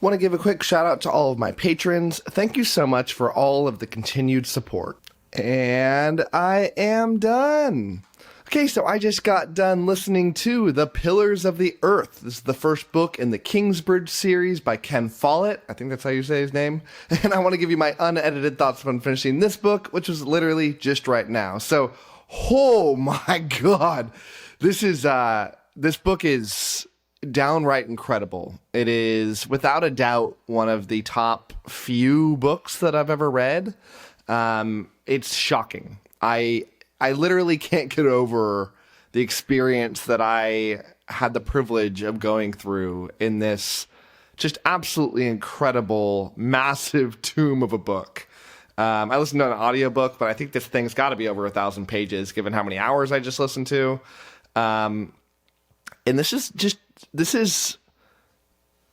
Want to give a quick shout out to all of my patrons. Thank you so much for all of the continued support. And I am done. Okay, so I just got done listening to The Pillars of the Earth. This is the first book in the 𝐭𝐮𝐵 series by Ken Follet. I think that's how you say his name. And I want to give you my unedited thoughts on finishing this book, which was literally just right now. So, oh my God. This book is downright incredible. It is, without a doubt, one of the top few books that I've ever read. It's shocking. I literally can't get over the experience that I had the privilege of going through in this just absolutely incredible, massive tomb of a book. I listened to an audiobook, but I think this thing's got to be over 1,000 pages, given how many hours I just listened to. And this is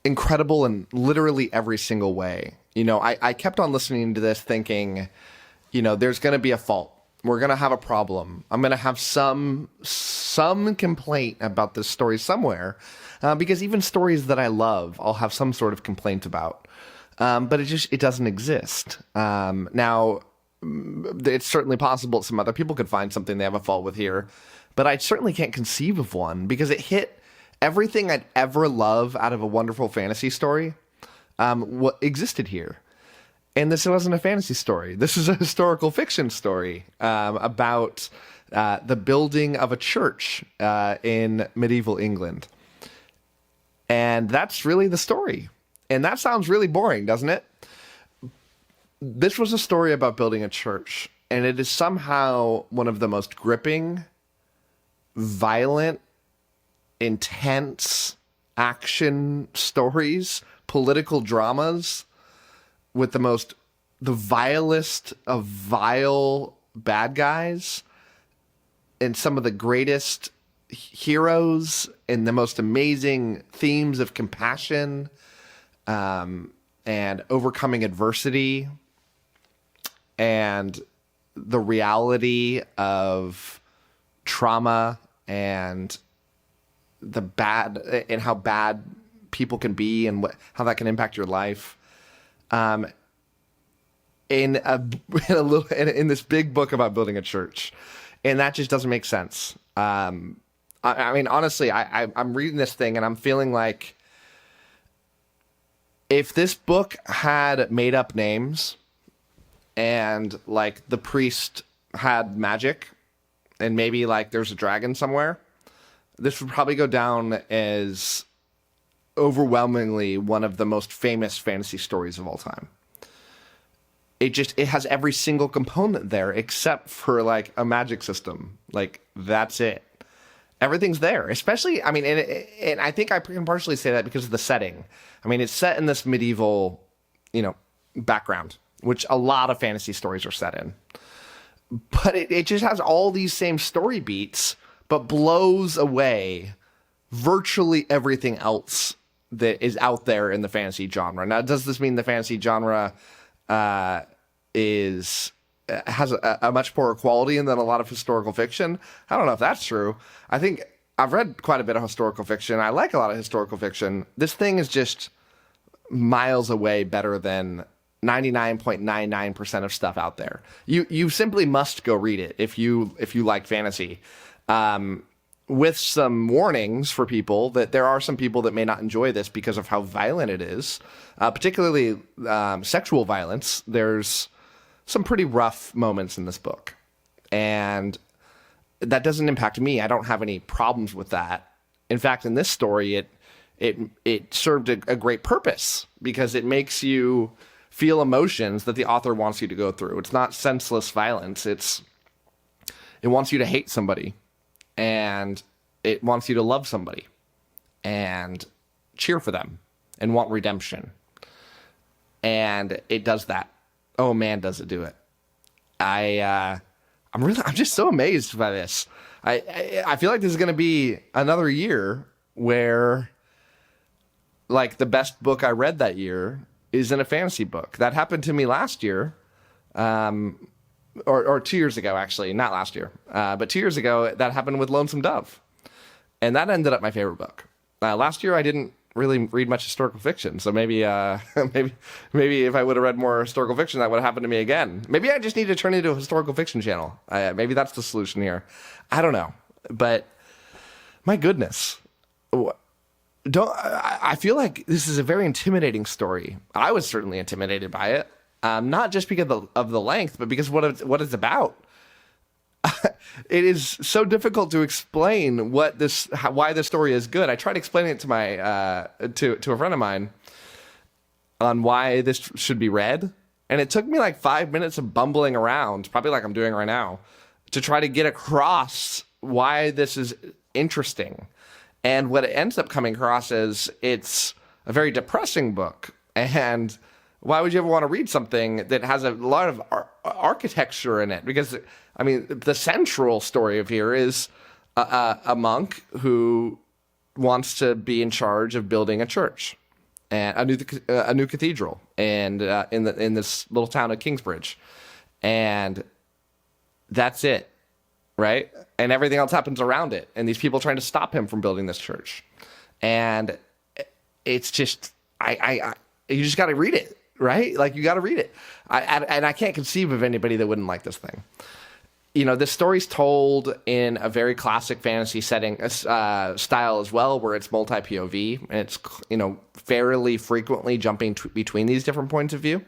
incredible in literally every single way. You know, I kept on listening to this thinking, you know, there's going to be a fault. We're going to have a problem. I'm going to have some complaint about this story somewhere, because even stories that I love, I'll have some sort of complaint about. But it doesn't exist. Now, it's certainly possible some other people could find something they have a fault with here, but I certainly can't conceive of one, because it hit everything I'd ever love out of a wonderful fantasy story, what existed here. And this wasn't a fantasy story. This is a historical fiction story about the building of a church in medieval England. And that's really the story. And that sounds really boring, doesn't it? This was a story about building a church. And it is somehow one of the most gripping, violent, intense action stories, political dramas, with the vilest of vile bad guys and some of the greatest heroes and the most amazing themes of compassion and overcoming adversity and the reality of trauma and the bad and how bad people can be and how that can impact your life. In this big book about building a church, and that just doesn't make sense. I mean, honestly, I'm reading this thing and I'm feeling like if this book had made up names and like the priest had magic and maybe like there's a dragon somewhere, this would probably go down as overwhelmingly one of the most famous fantasy stories of all time. It has every single component there except for like a magic system. Like, that's it. Everything's there. Especially, I mean, and I think I can partially say that because of the setting. I mean, it's set in this medieval, background, which a lot of fantasy stories are set in. But it just has all these same story beats, but blows away virtually everything else that is out there in the fantasy genre. Now, does this mean the fantasy genre has a much poorer quality than a lot of historical fiction? I don't know if that's true. I think I've read quite a bit of historical fiction. I like a lot of historical fiction. This thing is just miles away better than 99.99% of stuff out there. You simply must go read it if you like fantasy. With some warnings for people that there are some people that may not enjoy this because of how violent it is, particularly sexual violence. There's some pretty rough moments in this book, and that doesn't impact me. I don't have any problems with that. In fact, in this story, it served a great purpose because it makes you feel emotions that the author wants you to go through. It's not senseless violence. It wants you to hate somebody. And it wants you to love somebody and cheer for them and want redemption. And it does that. Oh man, does it do it. I'm just so amazed by this. I feel like this is going to be another year where like the best book I read that year is in a fantasy book. That happened to me last year. Or 2 years ago, actually, not last year, but 2 years ago, that happened with Lonesome Dove. And that ended up my favorite book. Last year, I didn't really read much historical fiction. So maybe maybe if I would have read more historical fiction, that would have happened to me again. Maybe I just need to turn into a historical fiction channel. Maybe that's the solution here. I don't know. But my goodness. I feel like this is a very intimidating story. I was certainly intimidated by it. Not just because of the length, but because what it's about. It is so difficult to explain why this story is good. I tried explaining it to my to a friend of mine on why this should be read, and it took me like 5 minutes of bumbling around, probably like I'm doing right now, to try to get across why this is interesting. And what it ends up coming across is it's a very depressing book. And why would you ever want to read something that has a lot of architecture in it? Because, I mean, the central story of here is a monk who wants to be in charge of building a church and a new cathedral, and in this little town of Kingsbridge, and that's it, right? And everything else happens around it, and these people trying to stop him from building this church, and it's just you just got to read it. Right? Like, you got to read it. And I can't conceive of anybody that wouldn't like this thing. You know, this story's told in a very classic fantasy setting style as well, where it's multi-POV, and it's, you know, fairly frequently jumping between these different points of view.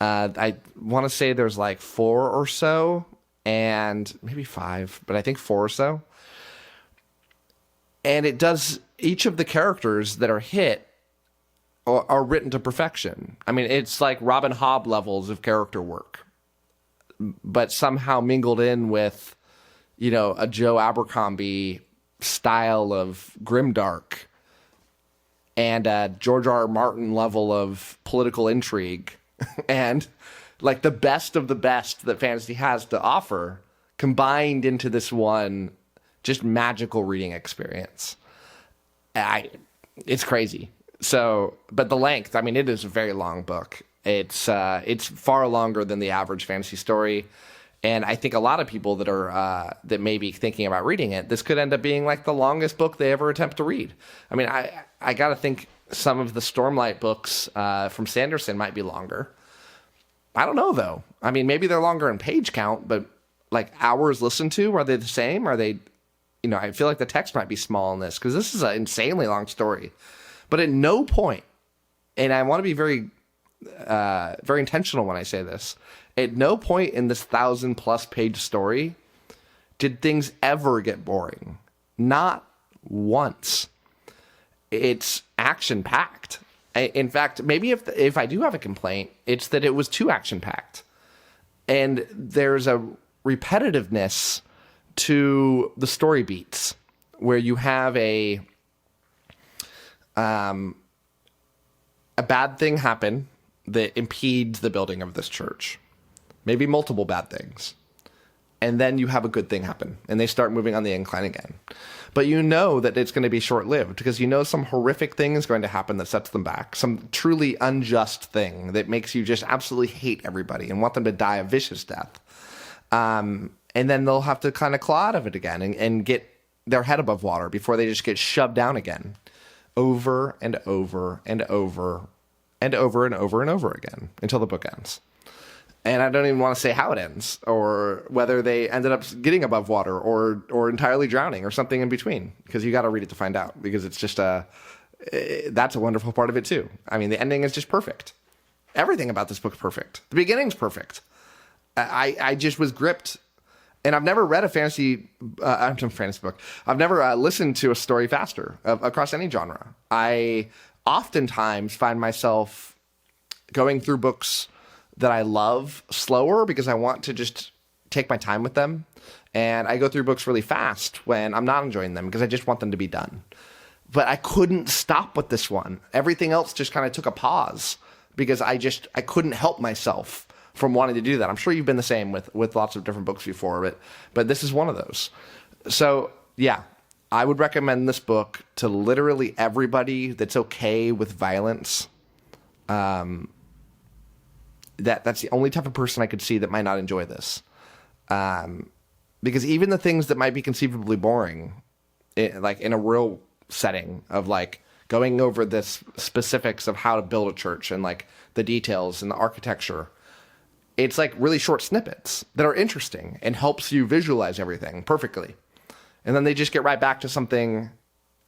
I want to say there's like 4 or so, and maybe 5, but I think 4 or so. And it does, each of the characters that are hit are written to perfection. I mean, it's like Robin Hobb levels of character work, but somehow mingled in with, you know, a Joe Abercrombie style of grimdark and a George R.R. Martin level of political intrigue and like the best of the best that fantasy has to offer combined into this one just magical reading experience. It's crazy. So, but the length, I mean, it is a very long book. It's far longer than the average fantasy story. And I think a lot of people that may be thinking about reading it, this could end up being like the longest book they ever attempt to read. I mean, I got to think some of the Stormlight books from Sanderson might be longer. I don't know, though. I mean, maybe they're longer in page count, but like hours listened to, are they the same? Are they, you know, I feel like the text might be small in this because this is an insanely long story. But at no point, and I want to be very, very intentional when I say this, at no point in this 1,000+ page story did things ever get boring. Not once. It's action-packed. In fact, maybe if I do have a complaint, it's that it was too action-packed. And there's a repetitiveness to the story beats where you have a bad thing happen that impedes the building of this church. Maybe multiple bad things. And then you have a good thing happen, and they start moving on the incline again. But you know that it's going to be short-lived because you know some horrific thing is going to happen that sets them back. Some truly unjust thing that makes you just absolutely hate everybody and want them to die a vicious death. And then they'll have to kind of claw out of it again and get their head above water before they just get shoved down again. Over and over and over and over and over and over again until the book ends. And I don't even want to say how it ends or whether they ended up getting above water or entirely drowning or something in between, because you got to read it to find out, because it's just that's a wonderful part of it too. I mean, the ending is just perfect. Everything about this book's perfect. The beginning's perfect. I just was gripped. And I've never read a fantasy book. I've never listened to a story faster across any genre. I oftentimes find myself going through books that I love slower because I want to just take my time with them. And I go through books really fast when I'm not enjoying them because I just want them to be done. But I couldn't stop with this one. Everything else just kind of took a pause because I couldn't help myself from wanting to do that. I'm sure you've been the same with lots of different books before, but this is one of those. So yeah, I would recommend this book to literally everybody that's okay with violence. That's the only type of person I could see that might not enjoy this. Because even the things that might be conceivably boring, like in a real setting of like going over the specifics of how to build a church and like the details and the architecture. It's like really short snippets that are interesting and helps you visualize everything perfectly. And then they just get right back to something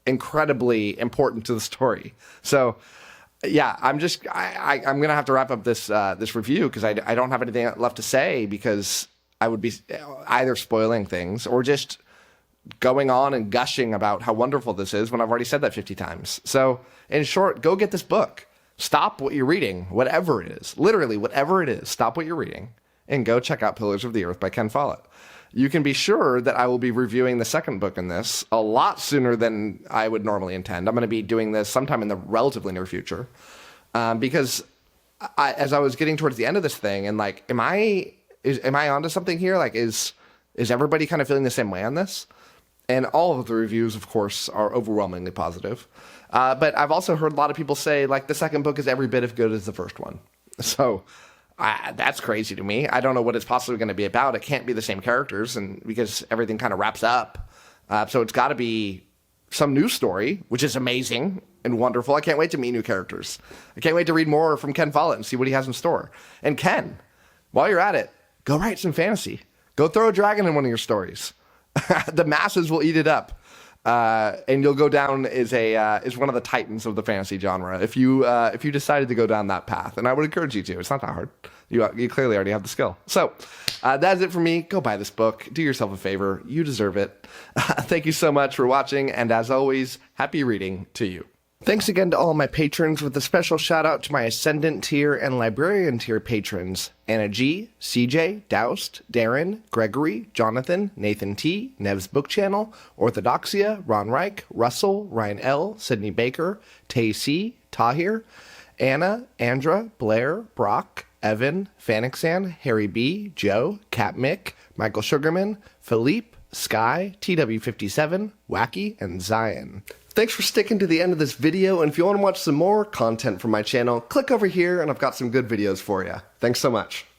incredibly important to the story. So yeah, I'm going to have to wrap up this review because I don't have anything left to say, because I would be either spoiling things or just going on and gushing about how wonderful this is when I've already said that 50 times. So in short, go get this book. Stop what you're reading, whatever it is, literally whatever it is, stop what you're reading and go check out Pillars of the Earth by Ken Follet. You can be sure that I will be reviewing the second book in this a lot sooner than I would normally intend. I'm going to be doing this sometime in the relatively near future, because as I was getting towards the end of this thing, and like, am I onto something here? Like, is everybody kind of feeling the same way on this? And all of the reviews, of course, are overwhelmingly positive. But I've also heard a lot of people say, like, the second book is every bit as good as the first one. So that's crazy to me. I don't know what it's possibly going to be about. It can't be the same characters, and because everything kind of wraps up. So it's got to be some new story, which is amazing and wonderful. I can't wait to meet new characters. I can't wait to read more from Ken Follet and see what he has in store. And Ken, while you're at it, go write some fantasy. Go throw a dragon in one of your stories. The masses will eat it up, and you'll go down as one of the titans of the fantasy genre if you decided to go down that path. And I would encourage you to. It's not that hard. You clearly already have the skill. So that's it for me. Go buy this book. Do yourself a favor. You deserve it. Thank you so much for watching, and as always, happy reading to you. Thanks again to all my patrons, with a special shout out to my Ascendant tier and Librarian tier patrons: Anna G, CJ, Doust, Darren, Gregory, Jonathan, Nathan T, Nev's Book Channel, 𝗏𝗏𝗏𝐿, Ron Reich, Russell, Ryan L, Sydney Baker, 𝗏𝐶, Tahir, Anna, Andra, Blair, Brock, Evan, Fanixan, Harry B, Joe, Cat Mick, Michael Sugarman, Philippe, Sky, TW57, Wacky, and Zion. Thanks for sticking to the end of this video, and if you want to watch some more content from my channel, click over here and I've got some good videos for you. Thanks so much.